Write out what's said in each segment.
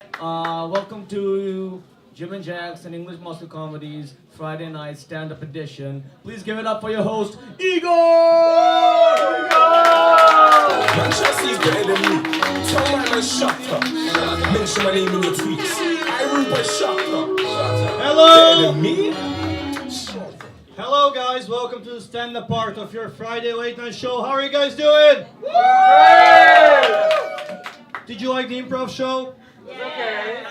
Welcome to Jim and Jack's and English Muscle Comedies Friday Night Stand-Up Edition. Please give it up for your host, Igor! Manchester's better than me. Tell my man shut up. Mention my name in your tweets. I Ruben shut up. Hello! Better than me? Hello guys, welcome to the stand-up part of your Friday late night show. How are you guys doing? Did you like the improv show? Okay.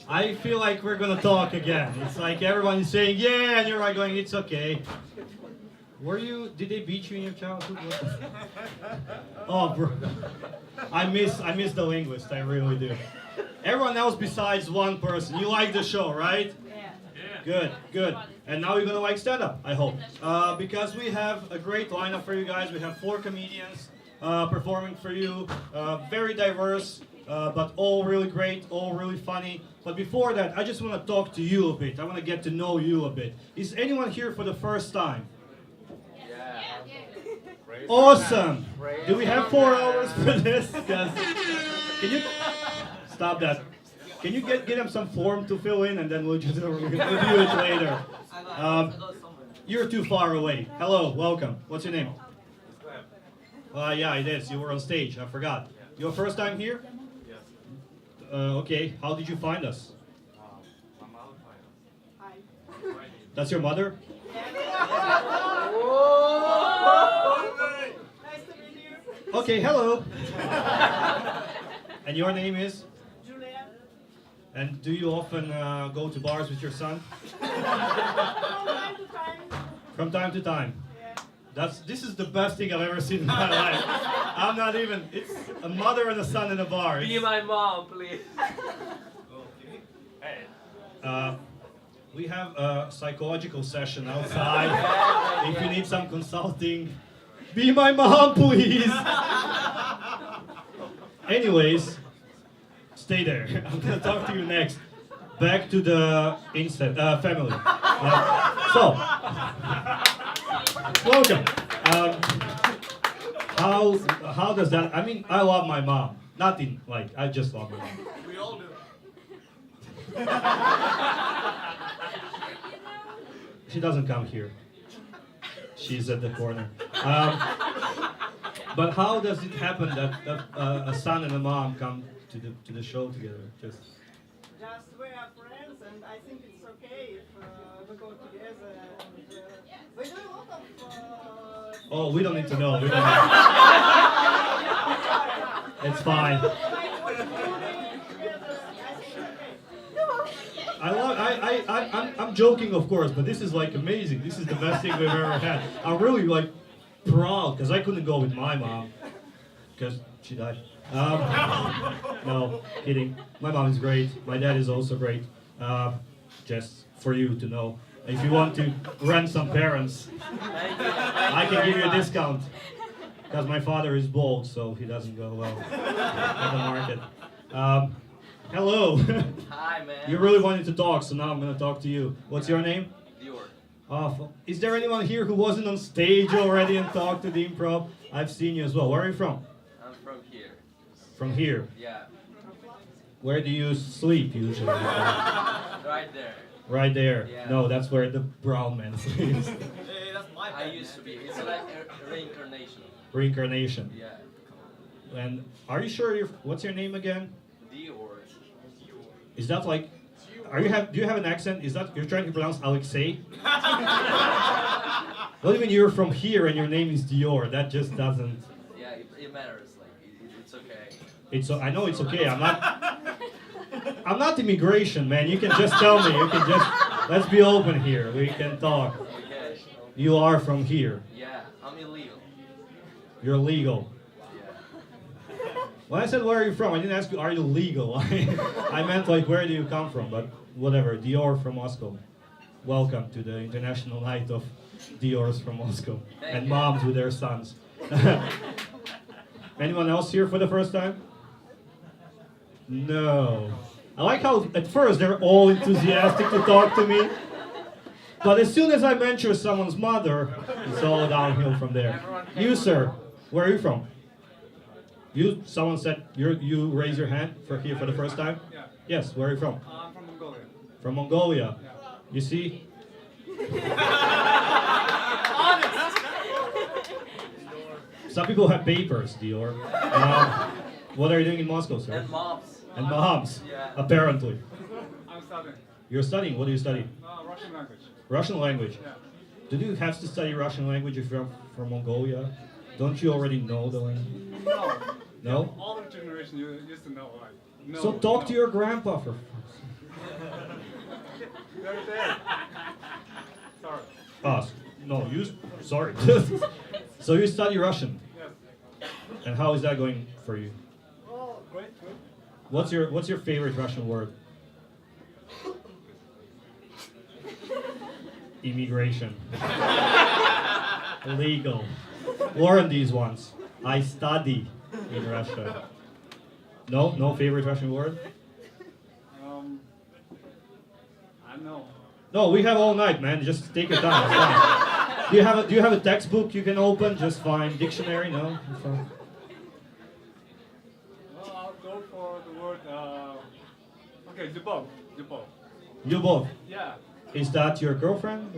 I feel like we're gonna talk again. It's like everyone is saying yeah, and you're like going, it's okay. Did they beat you in your childhood? Oh, bro. I miss the linguist, I really do. Everyone else besides one person, you like the show, right? Good, good. And now you're gonna like stand-up, I hope. Because we have a great lineup for you guys. We have 4 comedians performing for you. Very diverse, but all really great, all really funny. But before that, I just want to talk to you a bit. I want to get to know you a bit. Is anyone here for the first time? Awesome! Do we have 4 hours for this? Can you stop that? Can you get them some form to fill in, and then we're gonna review it later. You're too far away. Hello, welcome. What's your name? Yeah, it is. You were on stage. I forgot. Your first time here? Yes. Okay. How did you find us? My mother find Hi. That's your mother? Nice to meet you. Okay. Hello. And your name is? Julia. And do you often go to bars with your son? From time to time. From time to time. Yeah. This is the best thing I've ever seen in my life. I'm not even. It's a mother and a son in a bar. Be my mom, please. We have a psychological session outside. If you need some consulting, be my mom, please. Anyways, stay there. I'm gonna talk to you next. Back to the family. Welcome. How does that? I mean, I love my mom. Nothing like I just love my mom. We all do. She doesn't come here. She's at the corner. But how does it happen that a son and a mom come to the show together? Just we are friends, and I think it's okay if we go together. And, we do a lot of. Oh, we don't need to know. We don't need. It's fine. I'm joking, of course, but this is like amazing. This is the best thing we've ever had. I'm really like proud because I couldn't go with my mom because she died. No, kidding. My mom is great. My dad is also great. Just for you to know, if you want to rent some parents, I can give you a discount because my father is bald, so he doesn't go well on the market. Hello. Hi, man. You really wanted to talk, so now I'm going to talk to you. What's your name? Dior. Is there anyone here who wasn't on stage already and talked to the improv? I've seen you as well. Where are you from? I'm from here. From here. Yeah. Where do you sleep usually? Right there. Right there. Yeah. No, that's where the brown man sleeps. Hey, that's my I used to be. It's like a reincarnation. Reincarnation. Yeah. And are you sure what's your name again? Dior. Is that like, do you have an accent? Is that, you're trying to pronounce Alexei? What do you mean you're from here and your name is Dior? That just doesn't. Yeah, it matters. Like, it's okay. I know it's okay. I'm not immigration, man. You can just tell me. Let's be open here. We can talk. Okay. You are from here. Yeah, I'm illegal. You're legal. Yeah. When I said where are you from, I didn't ask you are you legal. I meant like where do you come from, but whatever. Dior from Moscow. Welcome to the International Night of Diors from Moscow. And moms with their sons. Anyone else here for the first time? No. I like how at first they're all enthusiastic to talk to me. But as soon as I mention someone's mother, it's all downhill from there. You, sir, where are you from? Someone said you raise your hand for here for the first time? Yeah. Yes, where are you from? I'm from Mongolia. From Mongolia. You see? Some people have papers, Dior. What are you doing in Moscow, sir? And moms. And moms, Yeah. apparently. I'm studying You're studying. What do you study? Russian language. Russian language. Yeah. Do you have to study Russian language if you're from Mongolia? Don't you already know the language? No. No? Older generation used to know, like. No, So talk to no. your grandpa for. They're there. Sorry. Ah, no, you. Sorry. So you study Russian, Yes. and how is that going for you? Oh, great, great. What's your favorite Russian word? Immigration. Legal. Learn these ones. I study in Russia. No favorite Russian word? I know. No, we have all night, man. Just take your time. It's fine. Do you have a textbook you can open? Just fine. Dictionary? No. It's fine. Well, I'll go for the word. Okay, Dubov. Dubov. Lyubov. Yeah. Is that your girlfriend?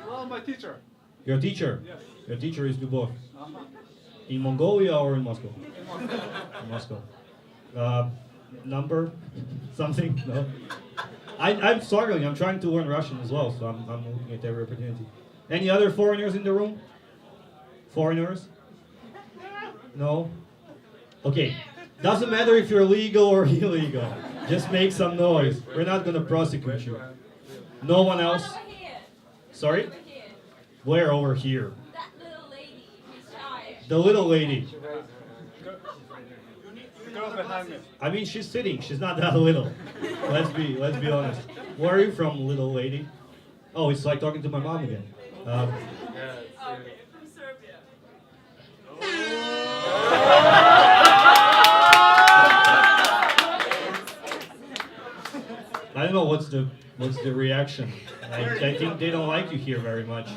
Well, my teacher. Your teacher? Yes. Your teacher is Lyubov. Uh-huh. In Mongolia or in Moscow? In Moscow. Number? Something? No? I'm struggling. I'm trying to learn Russian as well, so I'm looking at every opportunity. Any other foreigners in the room? Foreigners? No? Okay. Doesn't matter if you're legal or illegal. Just make some noise. We're not going to prosecute you. No one else? Over here. Sorry? Over here. Where over here? That little lady who's shy. The little lady. The girl behind me. I mean, she's sitting. She's not that little. Let's be honest. Where are you from, little lady? Oh, it's like talking to my mom again. Okay, from Serbia. I don't know what's the reaction. I think they don't like you here very much.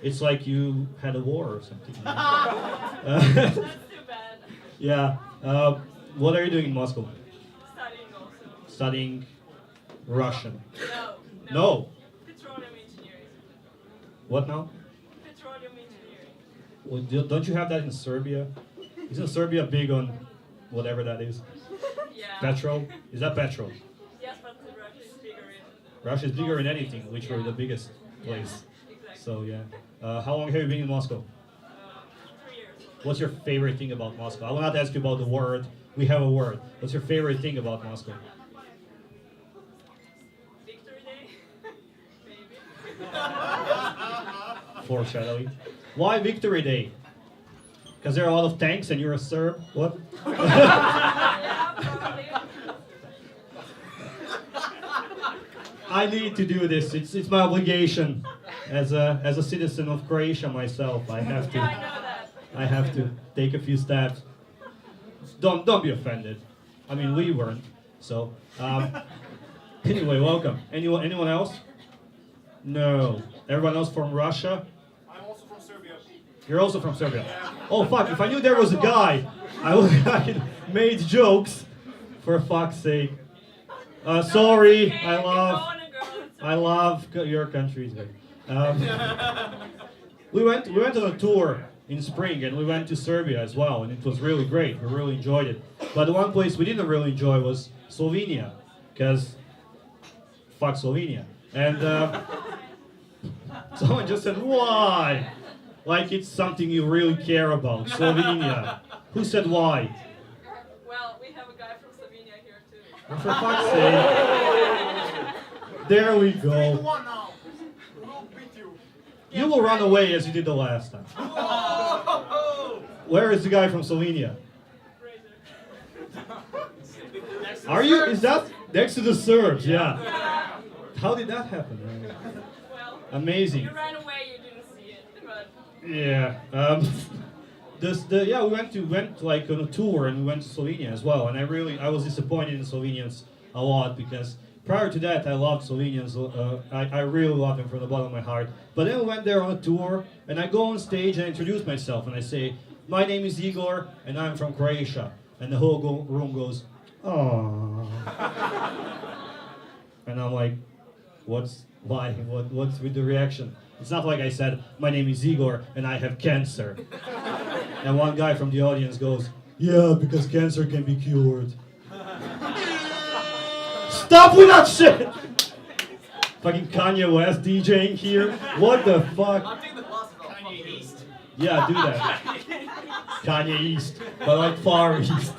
It's like you had a war or something. That's too bad. Yeah. What are you doing in Moscow? Studying also. Studying Russian. No. No. Petroleum engineering. What now? Petroleum engineering. Well, don't you have that in Serbia? Isn't Serbia big on whatever that is? Yeah. Petrol? Is that petrol? Yes, but Russia is bigger in. Russia is bigger in anything, literally the biggest place. Exactly. So yeah. How long have you been in Moscow? 3 years. What's your favorite thing about Moscow? I will not ask you about the word. We have a word. What's your favorite thing about Moscow? Victory Day? Maybe. Foreshadowing. Why Victory Day? Because there are a lot of tanks and you're a Serb? What? Yeah, probably. I need to do this. It's my obligation as a citizen of Croatia myself. I have Yeah, I to know that. I have to take a few steps. Don't be offended. I mean, we weren't. So anyway, welcome. Anyone else? No. Everyone else from Russia? I'm also from Serbia. You're also from Serbia. Oh fuck! If I knew there was a guy, I would have made jokes. For fuck's sake. Sorry. Okay, I you can love. go on and go, it's I love your country. It's great. We went on a tour in spring and we went to Serbia as well, and it was really great. We really enjoyed it. But the one place we didn't really enjoy was Slovenia, because fuck Slovenia. And someone just said, why? Like it's something you really care about. Slovenia. Who said why? Well, we have a guy from Slovenia here too. Oh, for fuck's sake. There we go. One now. We'll beat you. You will run away as you did the last time. Where is the guy from Slovenia? Are you? Is that next to the Serbs? Yeah. How did that happen? Well, Amazing. you ran away, you didn't see it, but Yeah. We went like on a tour and we went to Slovenia as well, and I was disappointed in Slovenians a lot because prior to that I loved Slovenians. I really loved them from the bottom of my heart. But then we went there on a tour, and I go on stage and I introduce myself and I say, my name is Igor, and I'm from Croatia. And the whole room goes, "Aww." And I'm like, what's with the reaction? It's not like I said, "My name is Igor, and I have cancer." And one guy from the audience goes, "Yeah, because cancer can be cured." Stop with that shit! Fucking Kanye West DJing here. What the fuck? Kanye East. Yeah, do that. Kanye East, but like far east.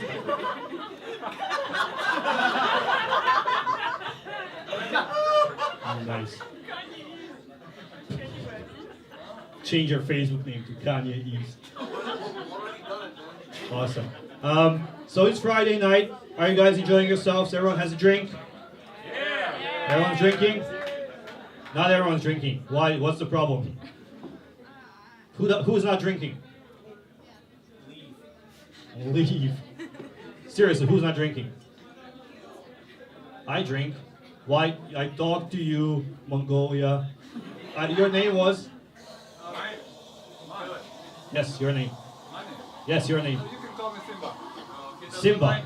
Nice. Change your Facebook name to Kanye East. Awesome. So it's Friday night. Are you guys enjoying yourselves? Everyone has a drink? Yeah. Everyone's drinking? Not everyone's drinking. Why? What's the problem? Who's not drinking? Leave. Seriously, who's not drinking? I drink. Why? I talked to you, Mongolia. Your name was? Yes, your name. Yes, your name. You can call me Simba. Simba.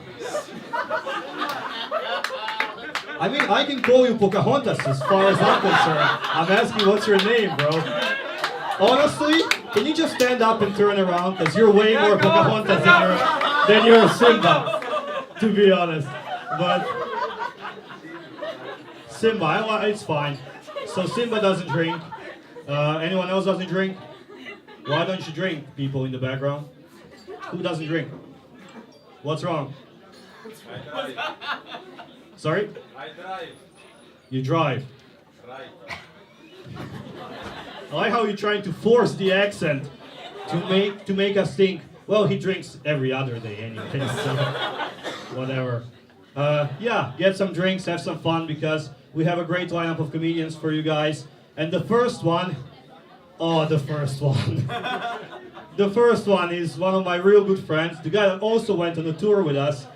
I mean, I can call you Pocahontas as far as I'm concerned. I'm asking what's your name, bro. Honestly, can you just stand up and turn around? Because you're way more Pocahontas than you're Simba, to be honest. But Simba, it's fine. So Simba doesn't drink. Anyone else doesn't drink? Why don't you drink, people in the background? Who doesn't drink? What's wrong? I drive. Sorry? I drive. You drive. Right. I like how you're trying to force the accent to make us think, well, he drinks every other day anyway, so whatever. Yeah, get some drinks, have some fun, because we have a great lineup of comedians for you guys. And the first one the first one is one of my real good friends, the guy that also went on a tour with us.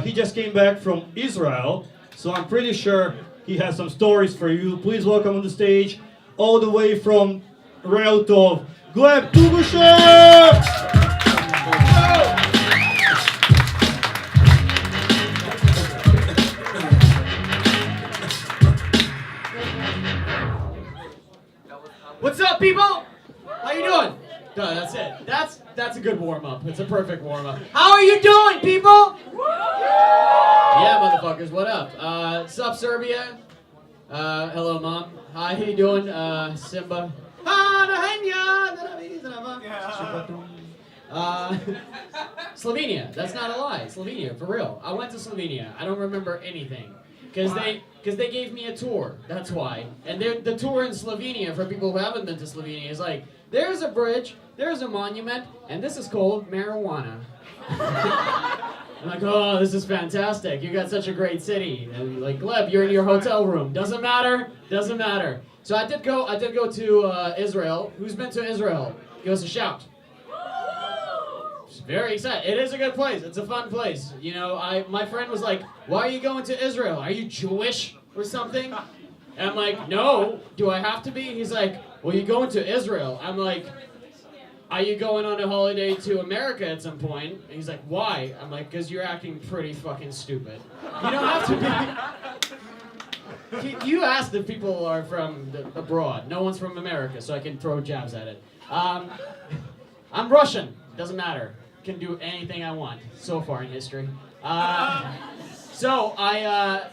He just came back from Israel, so I'm pretty sure he has some stories for you. Please welcome on the stage, all the way from Realtov, Gleb Tubushev! What's up, people? How you doing? No, that's it. That's a good warm-up. It's a perfect warm-up. How are you doing, people? Yeah, motherfuckers, what up? Sup, Serbia? Hello, Mom. Hi, how you doing? Simba. Slovenia. That's not a lie. Slovenia, for real. I went to Slovenia. I don't remember anything. Because they gave me a tour. That's why. And the tour in Slovenia, for people who haven't been to Slovenia, is like, there's a bridge, there's a monument, and this is called marijuana. I'm like, oh, this is fantastic. You got such a great city. And like, Gleb, you're in your hotel room. Doesn't matter. Doesn't matter. So I did go to Israel. Who's been to Israel? Give us a shout. Very excited. It is a good place. It's a fun place. You know, my friend was like, why are you going to Israel? Are you Jewish or something? And I'm like, no. Do I have to be? He's like, well, you're going to Israel. I'm like, are you going on a holiday to America at some point? And he's like, why? I'm like, because you're acting pretty fucking stupid. You don't have to be. You asked if people are from abroad. No one's from America, so I can throw jabs at it. I'm Russian. Doesn't matter. Can do anything I want so far in history. So I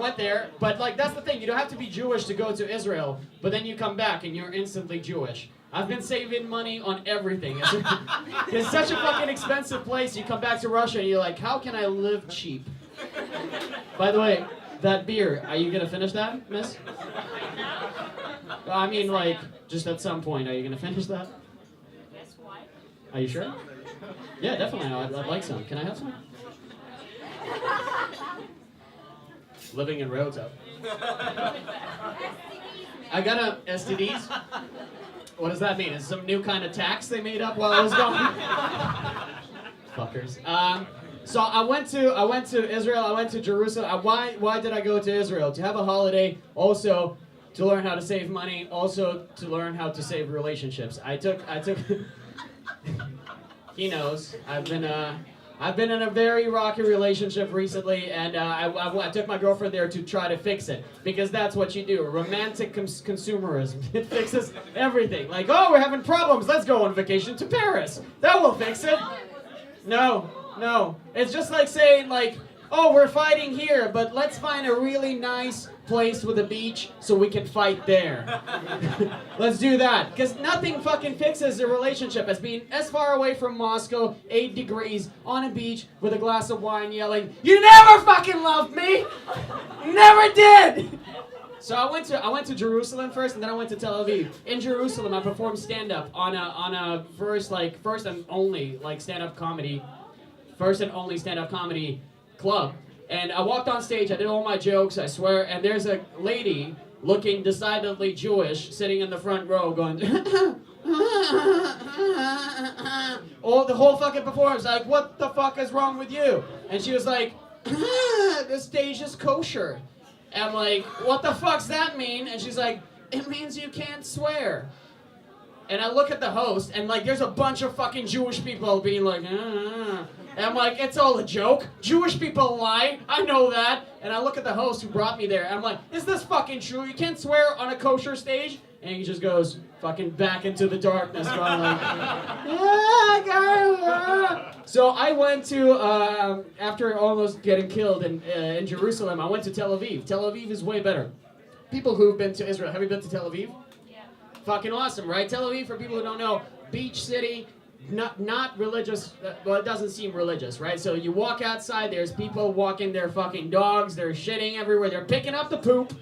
went there, but like that's the thing. You don't have to be Jewish to go to Israel, but then you come back and you're instantly Jewish. I've been saving money on everything. It's such a fucking expensive place. You come back to Russia and you're like, how can I live cheap? By the way, that beer, are you gonna finish that, miss? I mean, like, just at some point, are you gonna finish that? Yes, why? Are you sure? Yeah, definitely. I'd like some. Can I have some? Living in Realtov. I got a STDs. What does that mean? Is some new kind of tax they made up while I was gone? Fuckers. So I went to Israel. I went to Jerusalem. Why did I go to Israel? To have a holiday. Also, to learn how to save money. Also, to learn how to save relationships. I took. He knows. I've been in a very rocky relationship recently, and I took my girlfriend there to try to fix it, because that's what you do. Romantic consumerism. It fixes everything. Like, oh, we're having problems. Let's go on vacation to Paris. That will fix it. No. It's just like saying, like, oh, we're fighting here, but let's find a really nice place with a beach so we can fight there. Let's do that. Because nothing fucking fixes a relationship as being as far away from Moscow, 8 degrees, on a beach with a glass of wine yelling, "You never fucking loved me! You never did!" So I went to Jerusalem first, and then I went to Tel Aviv. In Jerusalem, I performed stand-up on a first and only stand-up comedy club. And I walked on stage, I did all my jokes, I swear, and there's a lady looking decidedly Jewish sitting in the front row going the whole fucking performance, like, what the fuck is wrong with you? And she was like, the stage is kosher. And I'm like, what the fuck's that mean? And she's like, it means you can't swear. And I look at the host, and like, there's a bunch of fucking Jewish people being like, And I'm like, it's all a joke. Jewish people lie. I know that. And I look at the host who brought me there. And I'm like, is this fucking true? You can't swear on a kosher stage? And he just goes fucking back into the darkness, going like, So I went to, after almost getting killed in Jerusalem, I went to Tel Aviv. Tel Aviv is way better. People who've been to Israel, have you been to Tel Aviv? Yeah. Fucking awesome, right? Tel Aviv, for people who don't know, beach city. Not religious, well, it doesn't seem religious, right? So you walk outside, there's people walking their fucking dogs, they're shitting everywhere, they're picking up the poop,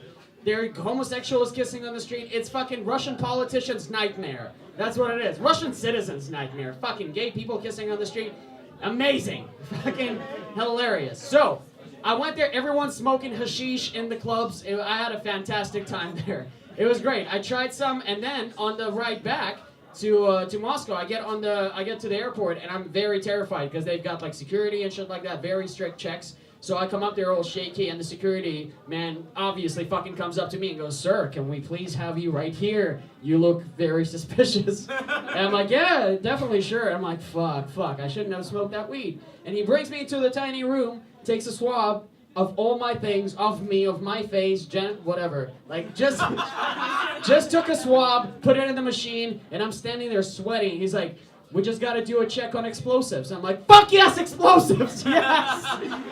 there are homosexuals kissing on the street. It's fucking Russian politicians' nightmare. That's what it is. Russian citizens' nightmare. Fucking gay people kissing on the street. Amazing. Fucking hilarious. So, I went there, everyone's smoking hashish in the clubs. I had a fantastic time there. It was great. I tried some, and then on the ride back, to Moscow, I get to the airport, and I'm very terrified because they've got like security and shit like that, very strict checks. So I come up there all shaky, and the security man obviously fucking comes up to me and goes, "Sir, can we please have you right here? You look very suspicious." And I'm like, "Yeah, definitely, sure." And I'm like, fuck, I shouldn't have smoked that weed. And he brings me into the tiny room, takes a swab of all my things, of me, of my face, whatever. Like, just took a swab, put it in the machine, and I'm standing there sweating. He's like, "We just gotta do a check on explosives." I'm like, "Fuck yes, explosives, yes!"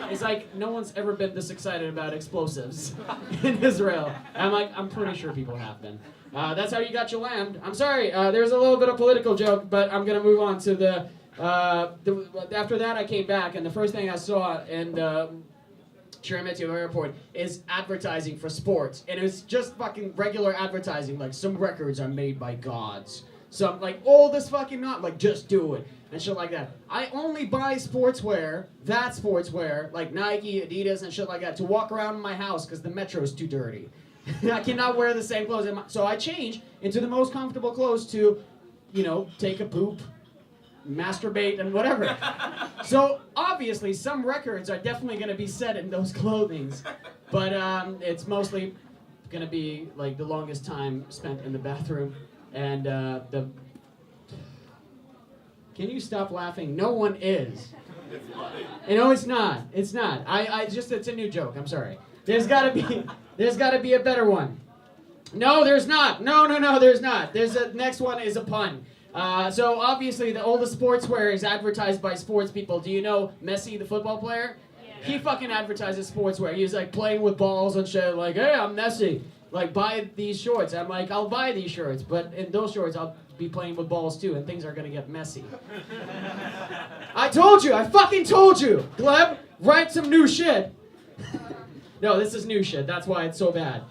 He's like, "No one's ever been this excited about explosives in Israel." I'm like, "I'm pretty sure people have been." That's how you got your land. I'm sorry, there's a little bit of political joke, but I'm gonna move on to the after that I came back, and the first thing I saw in the Sheremetyevo Airport is advertising for sports, and it's just fucking regular advertising, like some records are made by gods, some like all this fucking not like just do it and shit like that. I only buy sportswear, like Nike, Adidas, and shit like that to walk around in my house because the metro is too dirty. I cannot wear the same clothes, so I change into the most comfortable clothes to, take a poop, masturbate, and whatever. So obviously some records are definitely going to be set in those clothings, but it's mostly going to be like the longest time spent in the bathroom, and can you stop laughing? No one is. It's not. It's a new joke. I'm sorry. There's got to be a better one. No, there's not. No, there's not. Next one is a pun. So obviously all the sportswear is advertised by sports people. Do you know Messi, the football player? Yeah. He fucking advertises sportswear. He's like playing with balls and shit, like, "Hey, I'm Messi. Like, buy these shorts." I'm like, "I'll buy these shorts, but in those shorts I'll be playing with balls too, and things are gonna get messy." I fucking told you, Gleb, write some new shit. No, this is new shit. That's why it's so bad.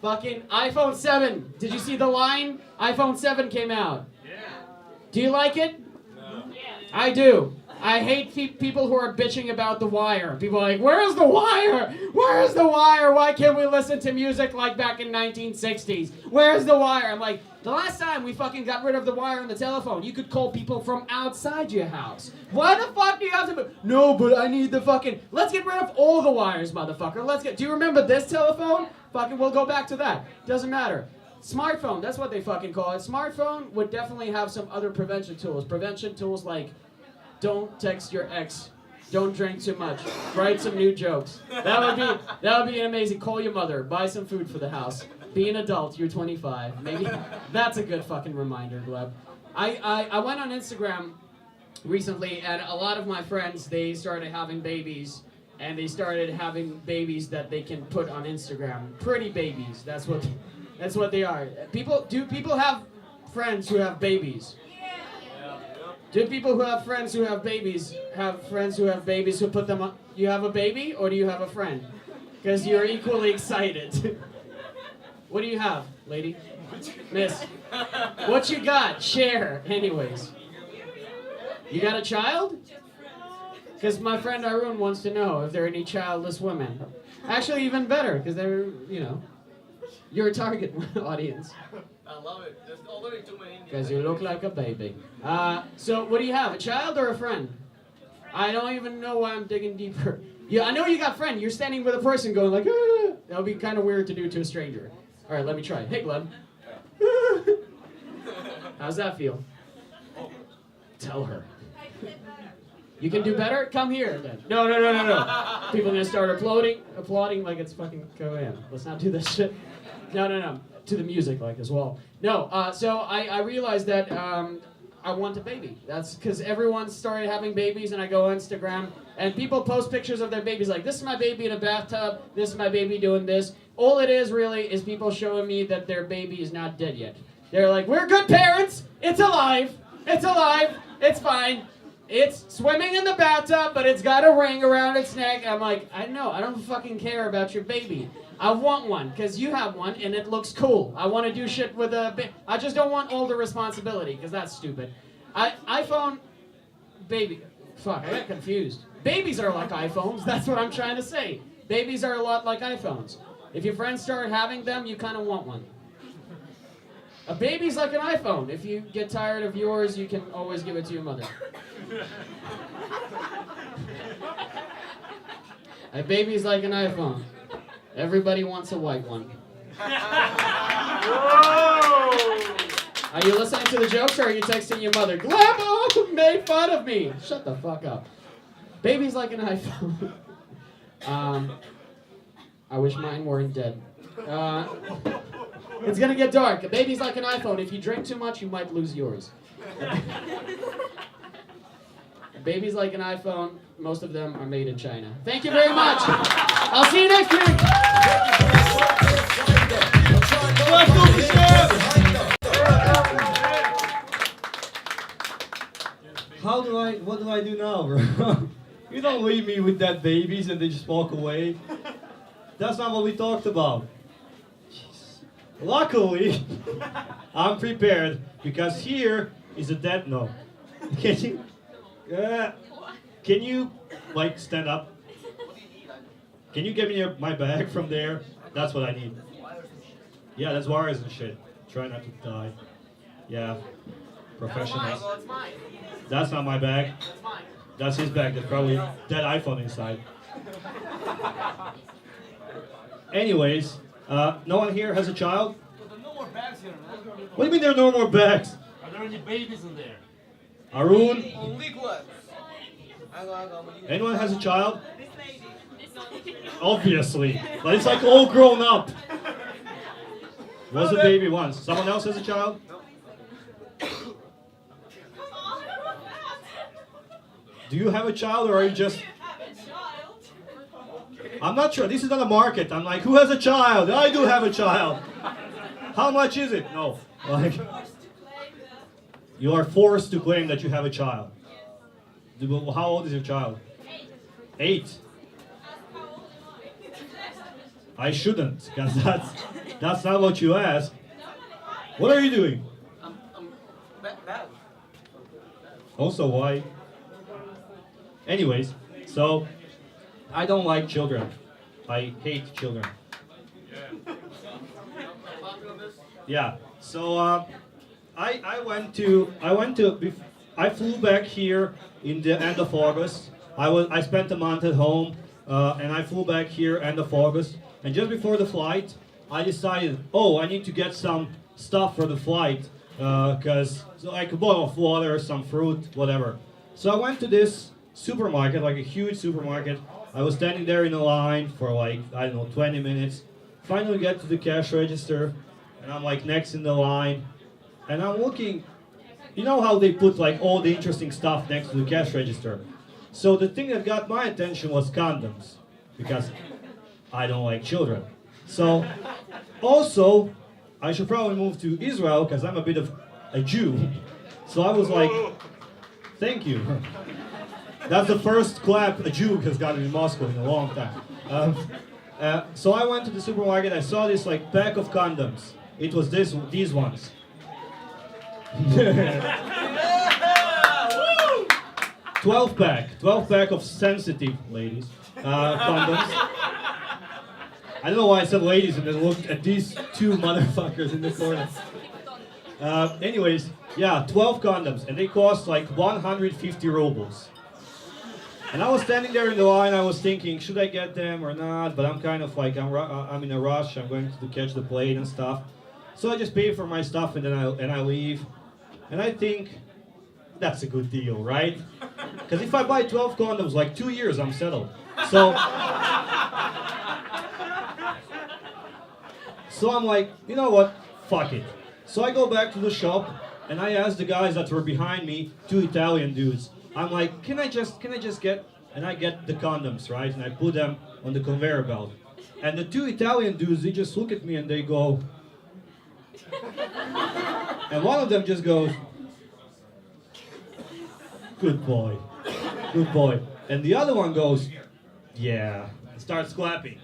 Fucking iPhone 7. Did you see the line? iPhone 7 came out. Yeah. Do you like it? No. Yeah. I do. I hate people who are bitching about the wire. People are like, "Where's the wire? Where's the wire? Why can't we listen to music like back in 1960s? Where's the wire?" I'm like, the last time we fucking got rid of the wire on the telephone, you could call people from outside your house. Why the fuck do you have to... No, but I need the fucking... Let's get rid of all the wires, motherfucker. Do you remember this telephone? Fucking, we'll go back to that. Doesn't matter. Smartphone, that's what they fucking call it. Smartphone would definitely have some other prevention tools. Prevention tools like don't text your ex, don't drink too much, write some new jokes. That would be amazing. Call your mother, buy some food for the house. Be an adult, you're 25. Maybe that's a good fucking reminder, Gleb. I went on Instagram recently, and a lot of my friends, they started having babies, and they started having babies that they can put on Instagram. Pretty babies, that's what they are. Do people have friends who have babies? Do people who have friends who have babies who put them on? You have a baby, or do you have a friend? Because you're equally excited. What do you have, lady? Miss? What you got? Share. Anyways. You got a child? Because my friend Arun wants to know if there are any childless women. Actually, even better, because they're, you're a target audience. I love it. There's already too many Indians. Because you look like a baby. So what do you have, a child or a friend? I don't even know why I'm digging deeper. Yeah, I know you got friend. You're standing with a person going like, ah. That would be kind of weird to do to a stranger. All right, let me try. Hey, Gleb. How's that feel? Tell her. You can do better? Come here then. No. People are gonna start applauding like it's fucking Korean. Let's not do this shit. No. To the music like as well. No, so I realized that I want a baby. That's because everyone started having babies, and I go on Instagram, and people post pictures of their babies like, this is my baby in a bathtub, this is my baby doing this. All it is really is people showing me that their baby is not dead yet. They're like, we're good parents, it's alive, it's fine. It's swimming in the bathtub, but it's got a ring around its neck. I'm like, I don't fucking care about your baby. I want one, because you have one, and it looks cool. I want to do shit with a baby. I just don't want all the responsibility, because that's stupid. iPhone, baby, fuck, I got confused. Babies are like iPhones, that's what I'm trying to say. Babies are a lot like iPhones. If your friends start having them, you kind of want one. A baby's like an iPhone. If you get tired of yours, you can always give it to your mother. A baby's like an iPhone. Everybody wants a white one. Are you listening to the jokes, or are you texting your mother? Glebo made fun of me. Shut the fuck up. Baby's like an iPhone. I wish mine weren't dead. It's gonna get dark. A baby's like an iPhone. If you drink too much, you might lose yours. A baby's like an iPhone. Most of them are made in China. Thank you very much. I'll see you next week. What do I do now, bro? You don't leave me with that babies and they just walk away. That's not what we talked about. Jeez. Luckily, I'm prepared because here is a dead no. Can you like stand up? Can you get me my bag from there? That's what I need. Yeah, that's wires and shit. Try not to die. Yeah, professionals. Well, it's mine. That's not my bag. That's mine. That's his bag. There's probably a dead iPhone inside. Anyways, no one here has a child? There are no more bags here, man. What do you mean there are no more bags? Are there any babies in there? Arun? Only gloves. Anyone has a child? Obviously. But it's like all grown up. Was a baby once. Someone else has a child? Do you have a child, or are you just... I'm not sure. This is not a market. I'm like, who has a child? I do have a child. How much is it? No. Like, you are forced to claim that you have a child. How old is your child? 8. I shouldn't, because that's not what you asked. What are you doing? Bad. Also, why? Anyways, so I don't like children. I hate children. Yeah. So I flew back here in the end of August. I spent a month at home, and I flew back here end of August. And just before the flight, I decided, oh, I need to get some stuff for the flight, so like a bottle of water, some fruit, whatever. So I went to this supermarket, like a huge supermarket. I was standing there in a line for like, I don't know, 20 minutes. Finally get to the cash register, and I'm like next in the line, and I'm looking, you know how they put like all the interesting stuff next to the cash register. So the thing that got my attention was condoms, because I don't like children. So, also, I should probably move to Israel because I'm a bit of a Jew. So I was like, thank you. That's the first clap a Jew has gotten in Moscow in a long time. So I went to the supermarket. I saw this like pack of condoms. It was these ones. 12 pack of sensitive ladies condoms. I don't know why I said ladies and then looked at these two motherfuckers in the corner. Anyways, yeah, 12 condoms, and they cost like 150 rubles. And I was standing there in the line, I was thinking, should I get them or not? But I'm kind of like, I'm in a rush, I'm going to catch the plane and stuff. So I just pay for my stuff and then I leave. And I think, that's a good deal, right? Because if I buy 12 condoms, like 2 years, I'm settled. So I'm like, you know what? Fuck it. So I go back to the shop and I ask the guys that were behind me, two Italian dudes. I'm like, can I just get, and I get the condoms, right? And I put them on the conveyor belt. And the two Italian dudes, they just look at me and they go, and one of them just goes, good boy, good boy. And the other one goes, yeah, and starts clapping.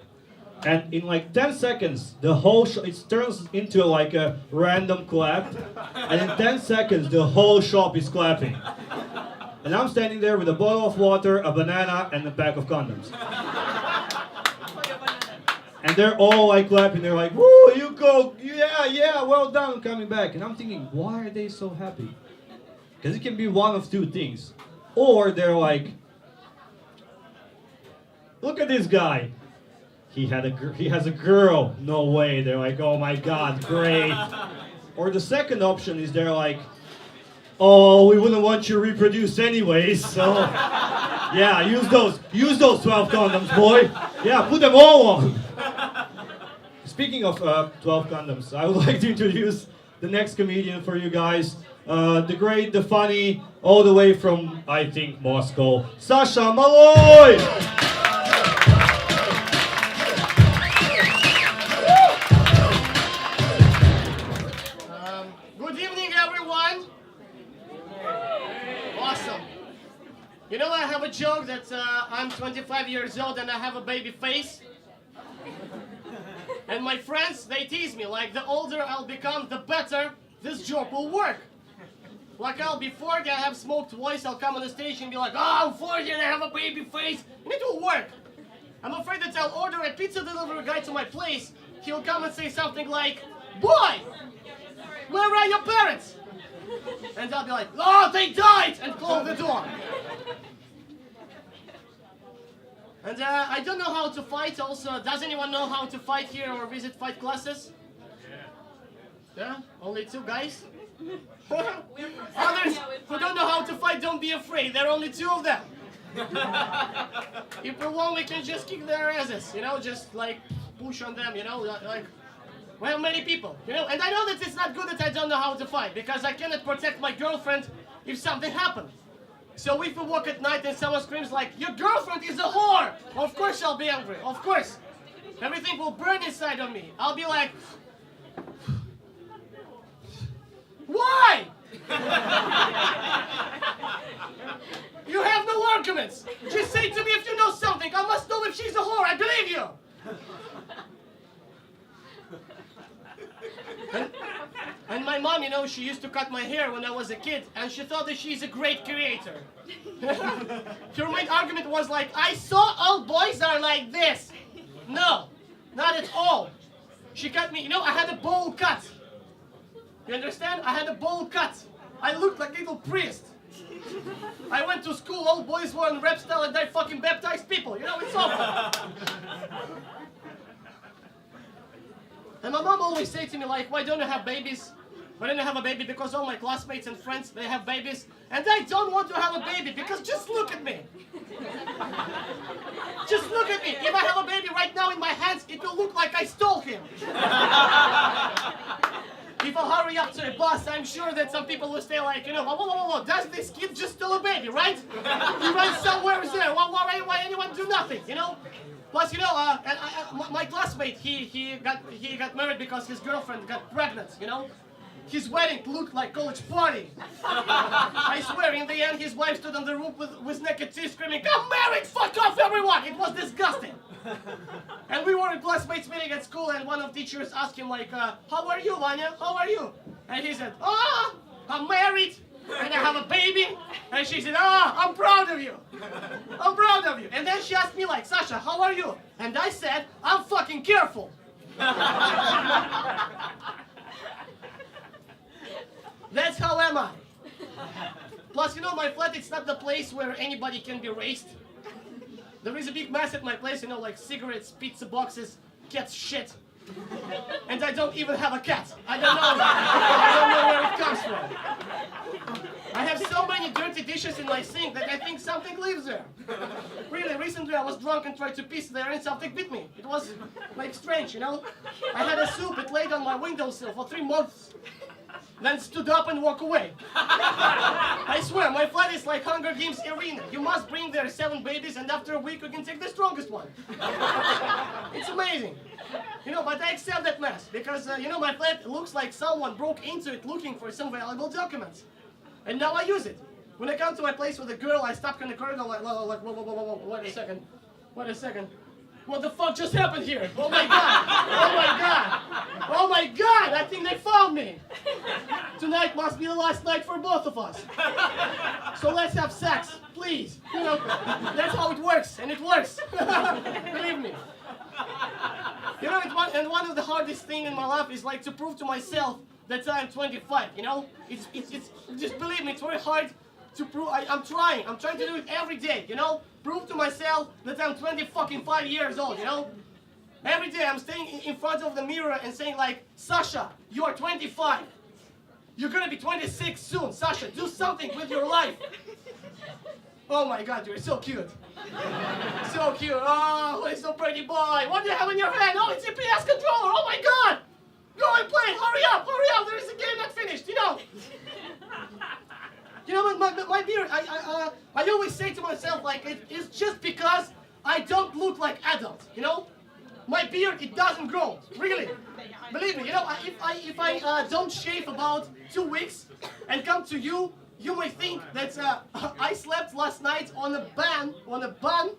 And in like 10 seconds, the whole it turns into like a random clap. And in 10 seconds, the whole shop is clapping. And I'm standing there with a bottle of water, a banana, and a pack of condoms. And they're all like clapping. They're like, woo, you go, yeah, well done, coming back. And I'm thinking, why are they so happy? Because it can be one of two things. Or they're like, look at this guy. He has a girl. No way. They're like, oh my God, great. Or the second option is they're like, oh, we wouldn't want you to reproduce anyways, so yeah, use those 12 condoms, boy. Yeah, put them all on. Speaking of 12 condoms, I would like to introduce the next comedian for you guys. The great, the funny, all the way from, I think, Moscow, Sasha Maloy! Good evening, everyone. Awesome. You know, I have a joke that I'm 25 years old and I have a baby face. And my friends, they tease me, like, the older I'll become, the better this joke will work. Like, I'll be 40, I have smoked voice, I'll come on the stage and be like, oh, I'm 40 and I have a baby face, and it will work. I'm afraid that I'll order a pizza delivery guy to my place, he'll come and say something like, boy, where are your parents? And I'll be like, oh, they died, and close the door. And I don't know how to fight also. Does anyone know how to fight here or visit fight classes? Yeah? Only two guys? Others who don't know how to fight, don't be afraid. There are only two of them. If we want, we can just kick their asses, you know, just like push on them, you know, like, well, many people, you know. And I know that it's not good that I don't know how to fight, because I cannot protect my girlfriend if something happens. So if we walk at night and someone screams like, your girlfriend is a whore, of course I'll be angry, of course. Everything will burn inside of me. I'll be like, why? You have no arguments. Just say to me if you know something. I must know if she's a whore. I believe you. And my mom, you know, she used to cut my hair when I was a kid, and she thought that she's a great creator. Her main argument was like, I saw all boys are like this. No, not at all. She cut me, you know, I had a bowl cut. You understand? I had a bowl cut. I looked like a little priest. I went to school, all boys were in rap style and they fucking baptized people. You know, it's awful. my mom always say to me like, why don't you have babies? Why don't you have a baby? Because all my classmates and friends, they have babies. And I don't want to have a baby because just look at me. Just look at me. If I have a baby right now in my hands, it will look like I stole him. If I hurry up to a bus, I'm sure that some people will say like, whoa, does this kid just steal a baby, right? He runs somewhere there. Why anyone do nothing, Plus, my classmate, he got married because his girlfriend got pregnant, His wedding looked like college party. I swear, in the end, his wife stood on the roof with naked teeth screaming, "I'm married! Fuck off, everyone!" It was disgusting. And we were in classmates meeting at school, and one of the teachers asked him like, "How are you, Vanya? How are you?" And he said, "I'm married, and I have a baby." And she said, "I'm proud of you. I'm proud of you." And then she asked me like, "Sasha, how are you?" And I said, "I'm fucking careful." That's how am I. Plus, my flat, it's not the place where anybody can be raised. There is a big mess at my place, like cigarettes, pizza boxes, cat's shit. And I don't even have a cat. I don't know where it comes from. I have so many dirty dishes in my sink that I think something lives there. Really, recently I was drunk and tried to piss there and something bit me. It was like strange, I had a soup, it laid on my windowsill for 3 months. Then stood up and walk away. I swear, my flat is like Hunger Games arena. You must bring there 7 babies, and after a week you can take the strongest one. It's amazing. But I accept that mess because, my flat looks like someone broke into it looking for some valuable documents. And now I use it. When I come to my place with a girl, I stop in the corridor like, whoa, wait a second. What the fuck just happened here? Oh my god! Oh my god! Oh my god! I think they found me! Tonight must be the last night for both of us. So let's have sex, please. That's how it works, and it works. Believe me. One of the hardest things in my life is like to prove to myself that I'm 25, It's just believe me, it's very hard to prove. I'm trying to do it every day, Prove to myself that I'm 25 years old, Every day I'm staying in front of the mirror and saying like, "Sasha, you are 25. You're gonna be 26 soon. Sasha, do something with your life." Oh my god, you're so cute. So cute. Oh, it's so pretty boy. What do you have in your hand? Oh, it's a PS controller. Oh my god. Go and play. Hurry up. There is a game not finished, My beard, I always say to myself, like, it's just because I don't look like adult, My beard, it doesn't grow, really. Believe me, if I don't shave about 2 weeks and come to you, you may think that I slept last night on a bun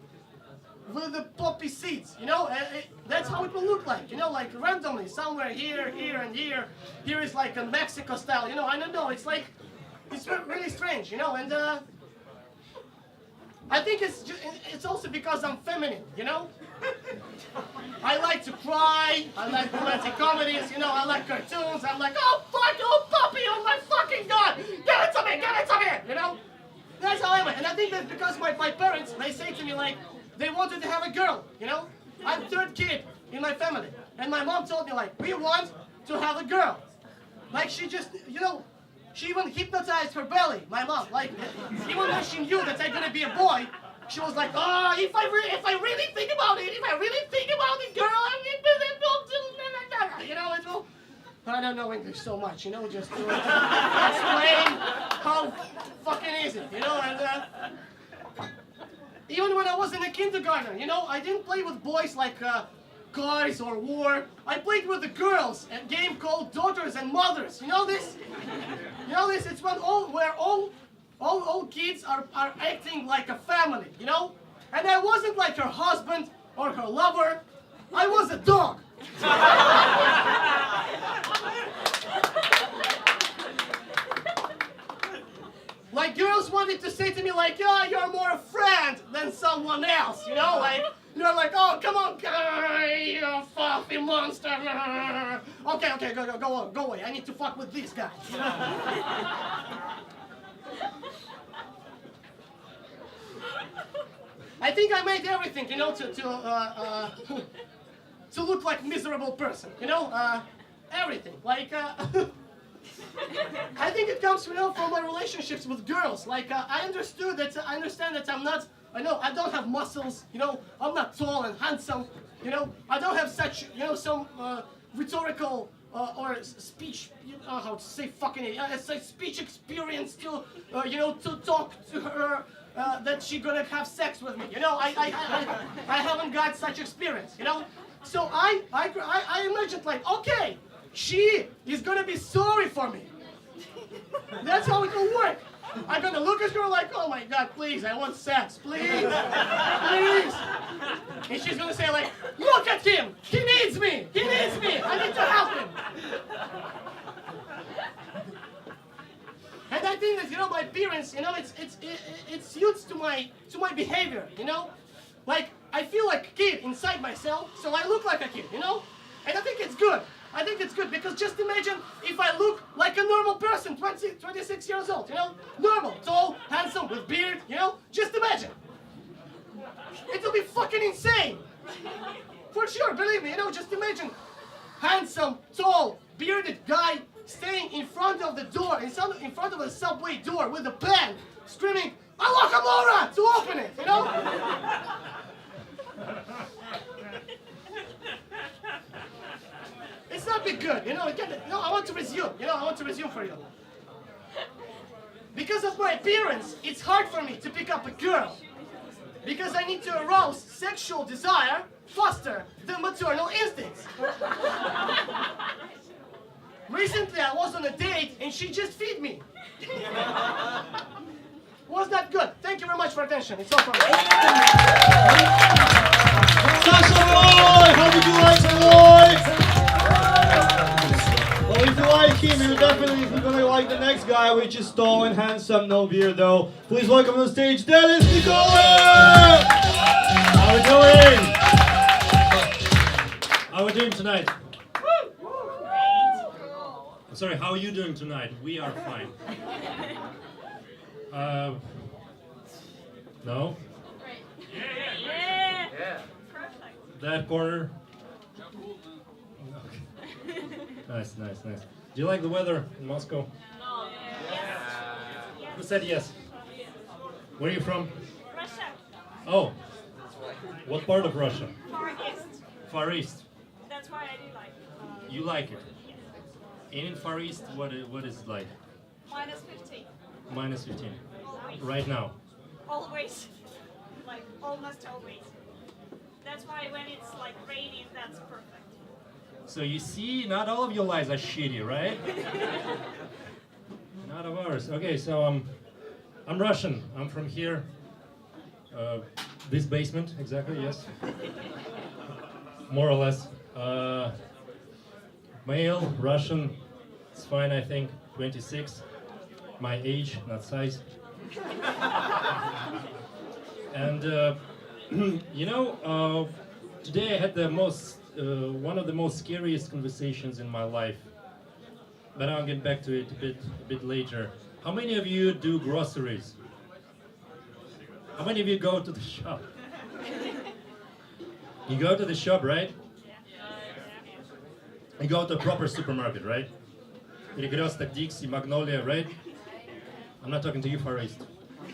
with the poppy seeds, that's how it will look like, like randomly, somewhere here, and here. Here is like a Mexico style, I don't know, it's like, it's really strange, and I think it's also because I'm feminine, I like to cry, I like romantic comedies, I like cartoons, I'm like, oh fuck, oh puppy, oh my fucking god, give it to me, That's how I am, and I think that's because my parents, they say to me like, they wanted to have a girl, I'm 3rd kid in my family, and my mom told me like, we want to have a girl, like she just, she even hypnotized her belly, my mom. Like, even when she knew that I'm gonna be a boy, she was like, "Oh, if I really think about it, girl, it will." I don't know English so much, just to explain how fucking is it, And even when I was in the kindergarten, I didn't play with boys like cars or war. I played with the girls, a game called Daughters and Mothers. You know this? It's where all kids are acting like a family, And I wasn't like her husband or her lover. I was a dog. Like girls wanted to say to me like, "Yeah, you're more a friend than someone else," like. You're like, "Oh, come on, guy, you fluffy monster." Okay, go away. I need to fuck with this guy. I think I made everything, to look like miserable person, everything. Like, I think it comes, from my relationships with girls. Like, I understand that I'm not, I don't have muscles, I'm not tall and handsome, I don't have such, some rhetorical or speech, how to say fucking it, it's like speech experience to, to talk to her, that she gonna have sex with me, I haven't got such experience, So I imagined like, okay, she is gonna be sorry for me. That's how it will work. I'm gonna look at her like, oh my God, please, I want sex, please, please. And she's gonna say like, look at him, he needs me, I need to help him. And I think that, my appearance, it suits to my behavior, Like, I feel like a kid inside myself, so I look like a kid, And I think it's good. I think it's good because just imagine if I look like a normal person, 26 years old, Normal, tall, handsome, with beard, Just imagine. It'll be fucking insane. For sure, believe me, just imagine. Handsome, tall, bearded guy staying in front of the door, in front of the subway door with a pen, screaming, Allah Kamora, to open it, It's not be good, I want to resume, I want to resume for you. Because of my appearance, it's hard for me to pick up a girl. Because I need to arouse sexual desire faster than maternal instincts. Recently, I was on a date and she just feed me. Was that good? Thank you very much for attention. It's all from me. Sasha Roy! How did you like Roy? Well, if you like him, you're definitely gonna like the next guy, which is tall and handsome, no beard though. Please welcome on stage, Dennis Nicola! How we doing? How we doing tonight? I'm sorry, how are you doing tonight? We are fine. No? Yeah. Perfect. That corner? Okay. Nice. Do you like the weather in Moscow? No. Who said yes? Where are you from? Russia. Oh. What part of Russia? Far East. Far East. That's why I do like it. You like it? And in Far East, what is it like? -15. -15. Always. Right now. Always. Like, almost always. That's why when it's like raining, that's perfect. So you see, not all of your lives are shitty, right? Not of ours. Okay, so I'm Russian. I'm from here. This basement, exactly, yes. More or less. Male, Russian, it's fine, I think. 26. My age, not size. And today I had the one of the most scariest conversations in my life. But I'll get back to it a bit later. How many of you do groceries? How many of you go to the shop? You go to the shop, right? You go to a proper supermarket, right? Перекресток, Dixie, Magnolia, right? I'm not talking to you, Far East.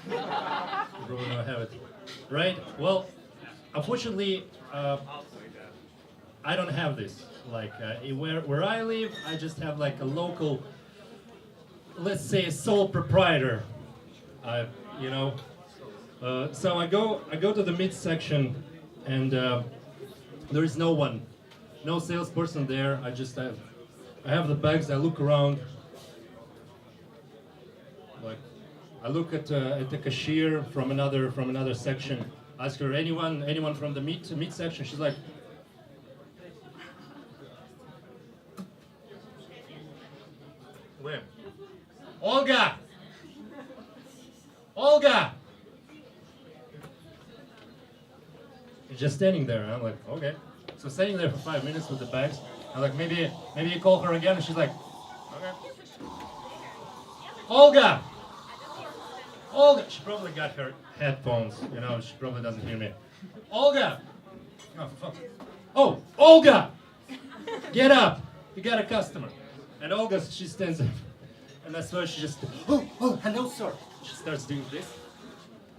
You probably don't have it. Right? Well, unfortunately, I don't have this. Like, where I live, I just have like a local, let's say, a sole proprietor. So I go to the midsection, and there is no one, no salesperson there. I have the bags. I look around. Like, I look at the cashier from another section. Ask her, anyone from the meat section? She's like, where? Olga! You're just standing there. I'm like, okay. So standing there for 5 minutes with the bags. I'm like, maybe you call her again. And she's like, okay. Olga! She probably got her headphones. She probably doesn't hear me. Olga! Oh, fuck. Oh, Olga! Get up! you got a customer. And Olga, she stands up. And that's where she just, hello, sir. She starts doing this.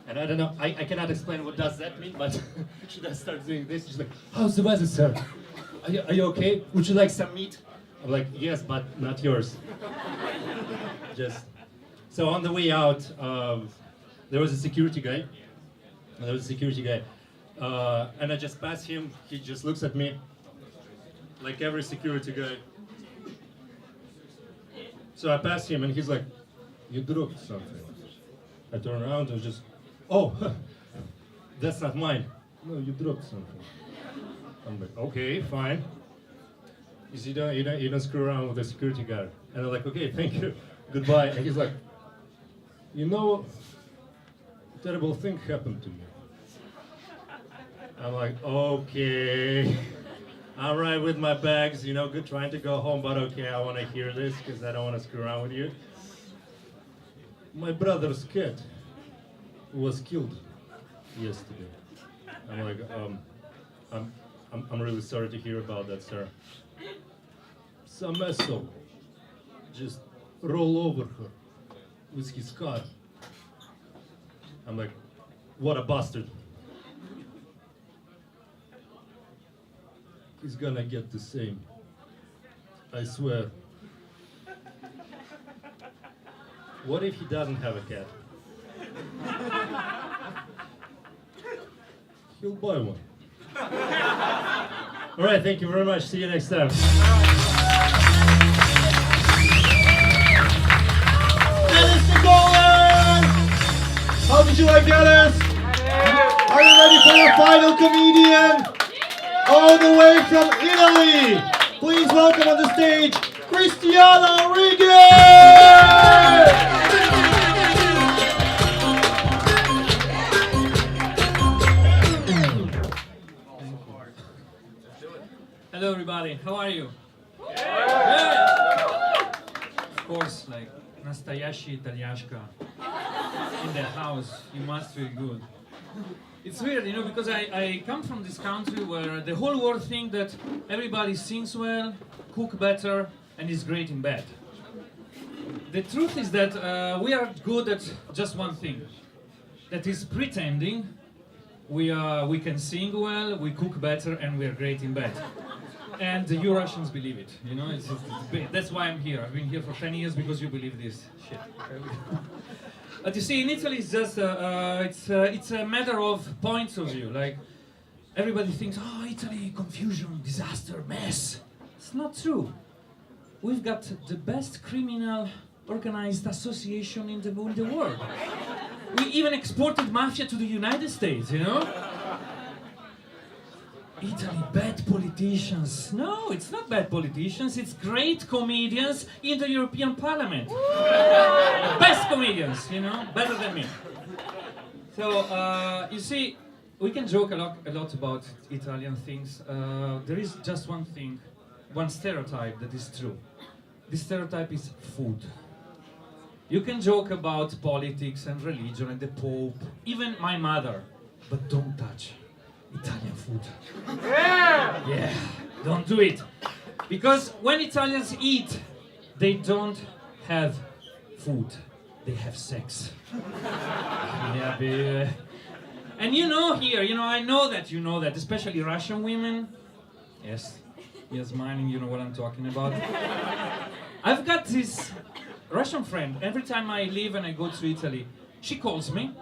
And I don't know, I cannot explain what does that mean, but she does start doing this. She's like, how's the weather, sir? Are you okay? Would you like some meat? I'm like, yes, but not yours. Just, so on the way out, there was a security guy. And I just pass him, he just looks at me, like every security guy. So I pass him and he's like, you dropped something. I turn around and just, oh, that's not mine. No, you dropped something. I'm like, okay, fine. You see, you don't screw around with the security guard. And I'm like, okay, thank you, goodbye. And he's like, you know, a terrible thing happened to me. I'm like, okay. I'm right with my bags, you know, good, trying to go home, but okay, I want to hear this because I don't want to screw around with you. My brother's cat was killed yesterday. I'm like, I'm really sorry to hear about that, sir. Some asshole just roll over her with his car. I'm like, what a bastard. He's gonna get the same. I swear. What if he doesn't have a cat? He'll buy one. All right, thank you very much. See you next time. Dennis Nicolan! How did you like Dennis? Are you ready for your final comedian? All the way from Italy! Please welcome on the stage, Cristiano Righi! Hello everybody, how are you? Yeah. Of course, like настоящий Italiashka in the house, you must feel good. It's weird, you know, because I come from this country where the whole world thinks that everybody sings well, cook better, and is great in bed. The truth is that we are good at just one thing, that is pretending we can sing well, we cook better, and we are great in bed. And you Russians believe it, you know, it's that's why I'm here. I've been here for 10 years because you believe this shit. But you see, in Italy, it's just it's a matter of points of view. Like everybody thinks, oh, Italy, confusion, disaster, mess. It's not true. We've got the best criminal organized association in the world. We even exported mafia to the United States, you know. Italy, bad politicians. No, it's not bad politicians, it's great comedians in the European Parliament. Best comedians, you know, better than me. So, you see, we can joke a lot about Italian things. There is just one thing, one stereotype that is true. This stereotype is food. You can joke about politics and religion and the Pope, even my mother, but don't touch Italian food. Yeah, don't do it. Because when Italians eat, they don't have food, they have sex. Yeah, baby. And you know here, you know, I know that you know that, especially Russian women. Yes, you're smiling, you know what I'm talking about. I've got this Russian friend, every time I leave and I go to Italy, she calls me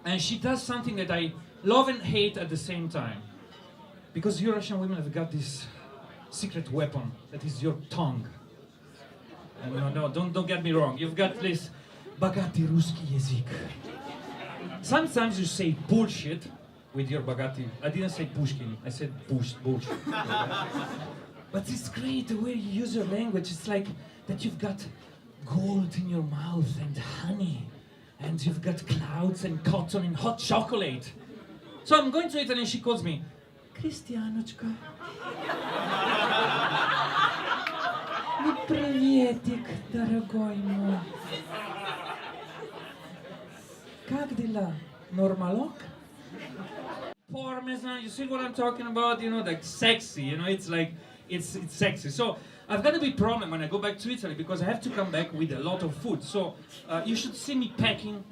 and she does something that I love and hate at the same time. Because you Russian women have got this secret weapon that is your tongue. And no, don't get me wrong. You've got this bagati ruski язык. Sometimes you say bullshit with your bagati. I didn't say Pushkin, I said bullshit. But it's great the way you use your language. It's like that you've got gold in your mouth and honey. And you've got clouds and cotton and hot chocolate. So I'm going to Italy and she calls me, Cristianochka. Приветик, дорогой мой. Как дела? Нормалок? Parmesan, you see what I'm talking about? You know, like sexy, you know, it's like, it's sexy. So I've got a big problem when I go back to Italy because I have to come back with a lot of food. So you should see me packing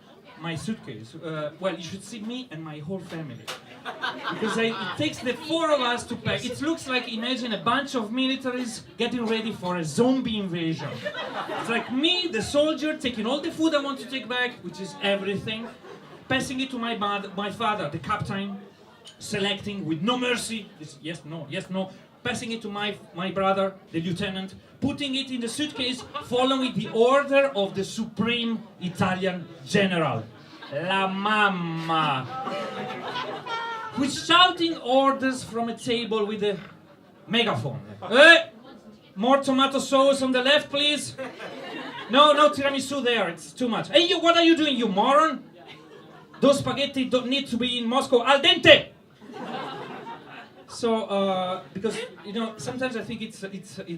my suitcase. Well, you should see me and my whole family. Because it takes the 4 of us to pack. It looks like, imagine a bunch of militaries getting ready for a zombie invasion. It's like me, the soldier, taking all the food I want to take back, which is everything, passing it to my father, the captain, selecting with no mercy, yes, no, passing it to my brother, the lieutenant, putting it in the suitcase, following the order of the supreme Italian general, La Mamma, who's shouting orders from a table with a megaphone. Hey, more tomato sauce on the left, please. No tiramisu there, it's too much. Hey, what are you doing, you moron? Those spaghetti don't need to be in Moscow al dente. So, because, you know, sometimes I think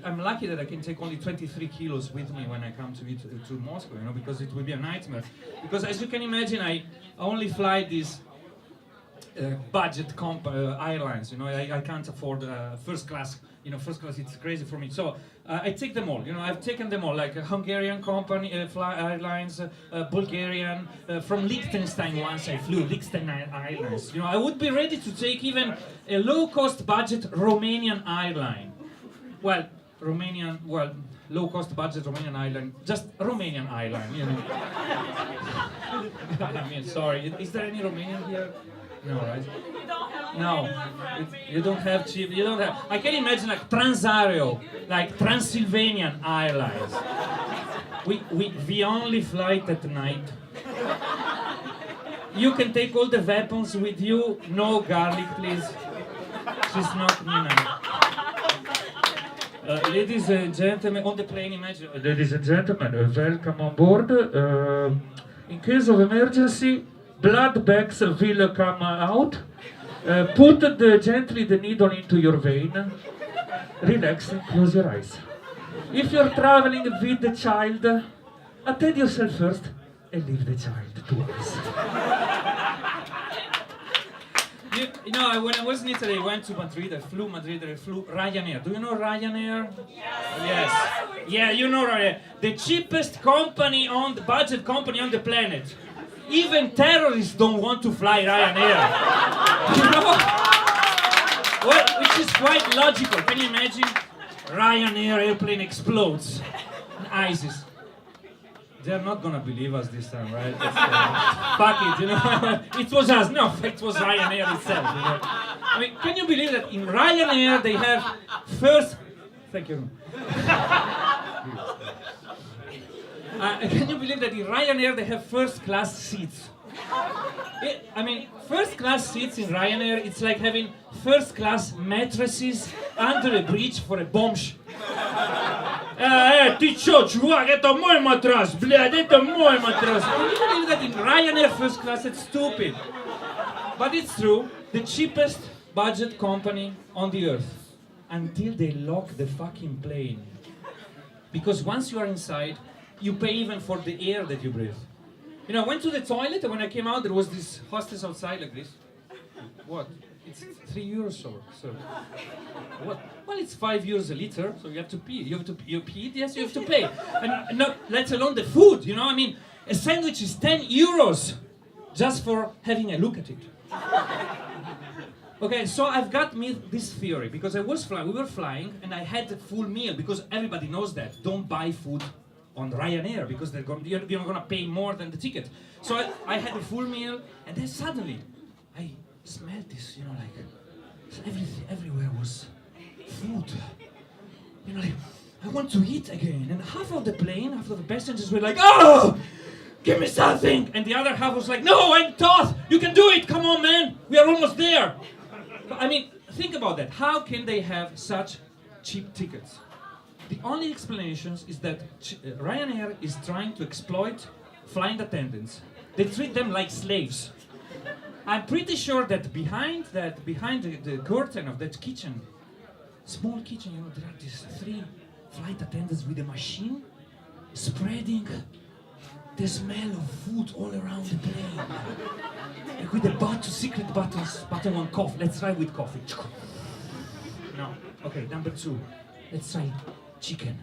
I'm lucky that I can take only 23 kilos with me when I come to Moscow, you know, because it will be a nightmare. Because as you can imagine, I only fly these budget airlines, you know, I can't afford first class, you know, first class, it's crazy for me. So I take them all, you know, I've taken them all, like a Hungarian company, airlines, Bulgarian, from Liechtenstein once I flew, Liechtenstein Airlines. You know, I would be ready to take even a low-cost budget Romanian airline. Well, low-cost budget Romanian airline, just Romanian airline, you know. I mean, sorry, is there any Romanian here? No, right? No, you don't have cheap. You don't have. I can imagine like Transario, like Transylvanian Airlines. We only flight at night. You can take all the weapons with you. No garlic, please. She's not Nina. Ladies and gentlemen, on the plane, imagine. Ladies and gentlemen, welcome on board. In case of emergency, blood bags will come out. Put gently the needle into your vein. Relax and close your eyes. If you're traveling with the child, attend yourself first and leave the child to us. You know, when I was in Italy, I went to Madrid. I flew Ryanair. Do you know Ryanair? Yes. Yeah, you know Ryanair. The cheapest company on the budget company on the planet. Even terrorists don't want to fly Ryanair. You know? Well, which is quite logical. Can you imagine? Ryanair airplane explodes. ISIS. They're not gonna believe us this time, right? Fuck it, you know. It was us. No, it was Ryanair itself. You know? I mean, can you believe that in Ryanair they have first? Thank you. Can you believe that in Ryanair they have first class seats? I mean, first class seats in Ryanair, it's like having first class mattresses under a bridge for a bomb. Ты чё, чувак, это мой матрас, блядь, это мой матрас. Can you believe that in Ryanair first class? It's stupid. But it's true, the cheapest budget company on the earth. Until they lock the fucking plane. Because once you are inside, you pay even for the air that you breathe. You know, I went to the toilet and when I came out, there was this hostess outside like this. What? It's €3 or so. What? Well, it's €5 a liter, so you have to pee. You pee? Yes, you have to pay. And not, let alone the food, you know? I mean, a sandwich is €10 just for having a look at it. Okay, so I've got this theory because we were flying and I had a full meal because everybody knows that. Don't buy food on Ryanair because you're going to pay more than the ticket. So I had a full meal and then suddenly I smelled this, you know, like everywhere was food. You know, like, I want to eat again. And half of the passengers were like, oh, give me something. And the other half was like, no, I'm tough. You can do it. Come on, man. We are almost there. I mean, think about that. How can they have such cheap tickets? The only explanation is that Ryanair is trying to exploit flight attendants. They treat them like slaves. I'm pretty sure that behind the curtain of that kitchen, small kitchen, you know, there are these 3 flight attendants with a machine spreading the smell of food all around the plane. Like with the secret button on coffee. Let's try with coffee. No. Okay, number 2. Let's try chicken.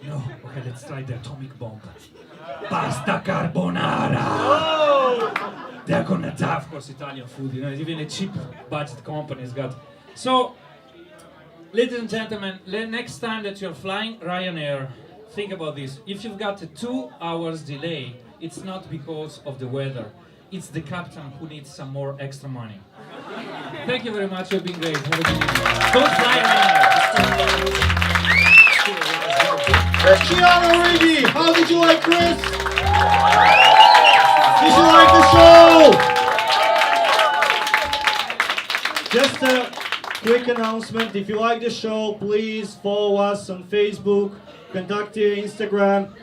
No, okay, let's try the atomic bomb. Pasta carbonara. They're gonna die, of course, Italian food. You know, even a cheap budget company has got. So, ladies and gentlemen, next time that you're flying Ryanair, think about this. If you've got a 2 hours delay, it's not because of the weather. It's the captain who needs some more extra money. Thank you very much. You've been great. Have a good evening. Don't fly Ryanair. Keanu Reeves, how did you like Chris? Did you like the show? Just a quick announcement. If you like the show, please follow us on Facebook, contact your Instagram,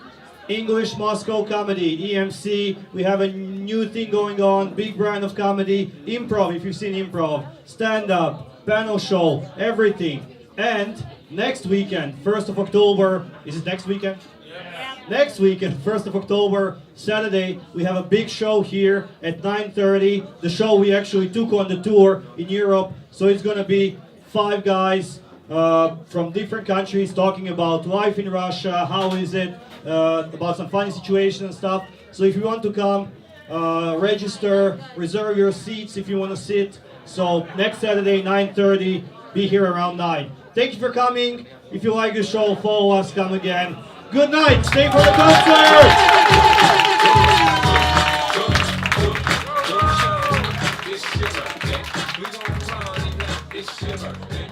English Moscow Comedy, EMC. We have a new thing going on, big brand of comedy, improv, if you've seen improv, stand-up, panel show, everything. And next weekend, 1st of October, is it next weekend? Yeah. Next weekend, 1st of October, Saturday, we have a big show here at 9:30. The show we actually took on the tour in Europe. So it's going to be 5 guys from different countries talking about life in Russia, how is it, about some funny situations and stuff. So if you want to come, register, reserve your seats if you want to sit. So next Saturday, 9:30, be here around 9. Thank you for coming. If you like the show, follow us, come again. Good night. Stay for the concert. It's your birthday. We gon' party like it's your birthday.